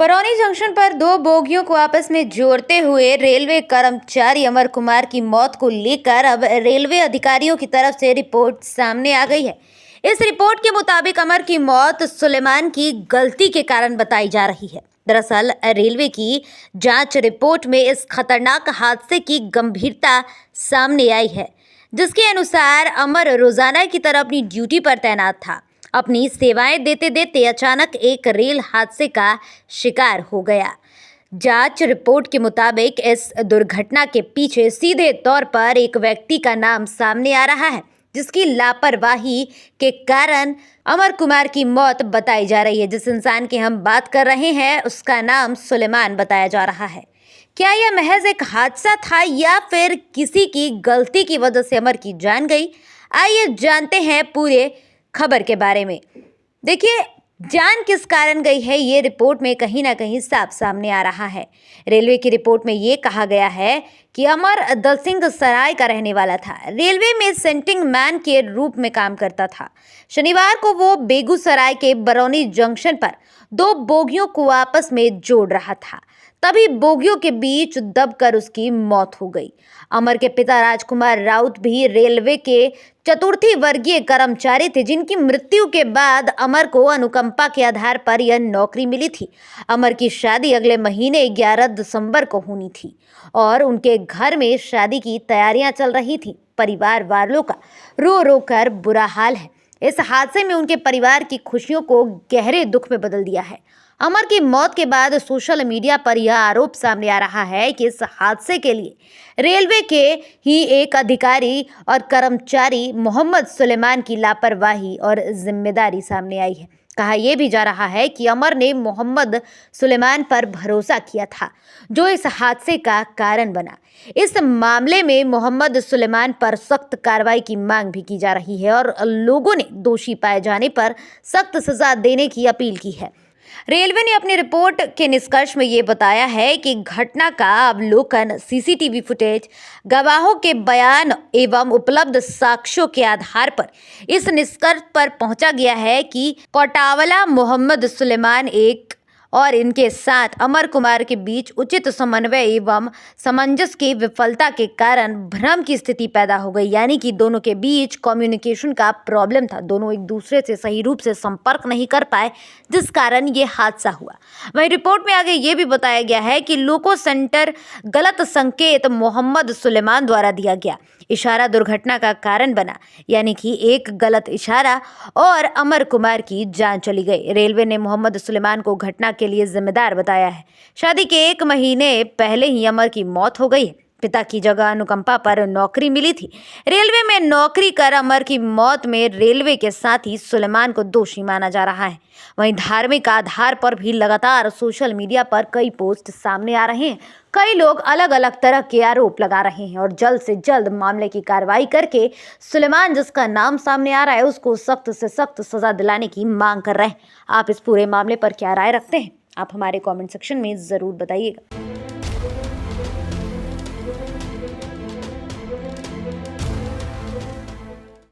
Barauni junction पर दो बोगियों को आपस में जोड़ते हुए रेलवे कर्मचारी अमर कुमार की मौत को लेकर अब रेलवे अधिकारियों की तरफ से रिपोर्ट सामने आ गई है। इस रिपोर्ट के मुताबिक अमर की मौत सुलेमान की गलती के कारण बताई जा रही है। दरअसल रेलवे की जांच रिपोर्ट में इस खतरनाक हादसे की गंभीरता सामने आई है, जिसके अनुसार अमर रोजाना की तरह अपनी ड्यूटी पर तैनात था। अपनी सेवाएं देते देते अचानक एक रेल हादसे का शिकार हो गया। जांच रिपोर्ट के मुताबिक इस दुर्घटना के पीछे सीधे तौर पर एक व्यक्ति का नाम सामने आ रहा है, जिसकी लापरवाही के कारण अमर कुमार की मौत बताई जा रही है। जिस इंसान की हम बात कर रहे हैं उसका नाम सुलेमान बताया जा रहा है। क्या यह महज एक हादसा था या फिर किसी की गलती की वजह से अमर की जान गई? आइए जानते हैं पूरे खबर के बारे में। देखिए, जान किस कारण गई है ये रिपोर्ट में कहीं ना कहीं साफ सामने आ रहा है। रेलवे की रिपोर्ट में ये कहा गया है कि अमर दलसिंह सराय का रहने वाला था। रेलवे में सेंटिंग मैन के रूप में काम करता था। शनिवार को वो बेगूसराय के बरौनी जंक्शन पर दो बोगियों को आपस में जोड़ रहा था, तभी बोगियों के बीच दबकर उसकी मौत हो गई। अमर के पिता राजकुमार राउत भी रेलवे के चतुर्थी वर्गीय कर्मचारी थे, जिनकी मृत्यु के बाद अमर को अनुकंपा के आधार पर यह नौकरी मिली थी। अमर की शादी अगले महीने 11 दिसंबर को होनी थी और उनके घर में शादी की तैयारियां चल रही थी। परिवार वालों का रो रो कर बुरा हाल है। इस हादसे में उनके परिवार की खुशियों को गहरे दुख में बदल दिया है। अमर की मौत के बाद सोशल मीडिया पर यह आरोप सामने आ रहा है कि इस हादसे के लिए रेलवे के ही एक अधिकारी और कर्मचारी मोहम्मद सुलेमान की लापरवाही और जिम्मेदारी सामने आई है। कहा यह भी जा रहा है कि अमर ने मोहम्मद सुलेमान पर भरोसा किया था, जो इस हादसे का कारण बना। इस मामले में मोहम्मद सुलेमान पर सख्त कार्रवाई की मांग भी की जा रही है और लोगों ने दोषी पाए जाने पर सख्त सजा देने की अपील की है। रेलवे ने अपनी रिपोर्ट के निष्कर्ष में ये बताया है कि घटना का अवलोकन, सीसीटीवी फुटेज, गवाहों के बयान एवं उपलब्ध साक्ष्यों के आधार पर इस निष्कर्ष पर पहुंचा गया है कि कोटावाला मोहम्मद सुलेमान एक और इनके साथ अमर कुमार के बीच उचित समन्वय एवं सामंजस्य की विफलता के कारण भ्रम की स्थिति पैदा हो गई। यानी कि दोनों के बीच कम्युनिकेशन का प्रॉब्लम था। दोनों एक दूसरे से सही रूप से संपर्क नहीं कर पाए, जिस कारण ये हादसा हुआ। वहीं रिपोर्ट में आगे ये भी बताया गया है कि लोको सेंटर गलत संकेत मोहम्मद सुलेमान द्वारा दिया गया इशारा दुर्घटना का कारण बना, यानी कि एक गलत इशारा और अमर कुमार की जान चली गई। रेलवे ने मोहम्मद सुलेमान को घटना के लिए जिम्मेदार बताया है। शादी के 1 महीने पहले ही अमर की मौत हो गई है। पिता की जगह अनुकंपा पर नौकरी मिली थी। रेलवे में नौकरी कर अमर की मौत में रेलवे के साथ ही सुलेमान को दोषी माना जा रहा है। वहीं धार्मिक आधार पर भी लगातार सोशल मीडिया पर कई पोस्ट सामने आ रहे हैं। कई लोग अलग अलग तरह के आरोप लगा रहे हैं और जल्द से जल्द मामले की कार्रवाई करके सुलेमान, जिसका नाम सामने आ रहा है, उसको सख्त से सख्त सजा दिलाने की मांग कर रहे हैं। आप इस पूरे मामले पर क्या राय रखते हैं? आप हमारे कमेंट सेक्शन में ज़रूर बताइएगा।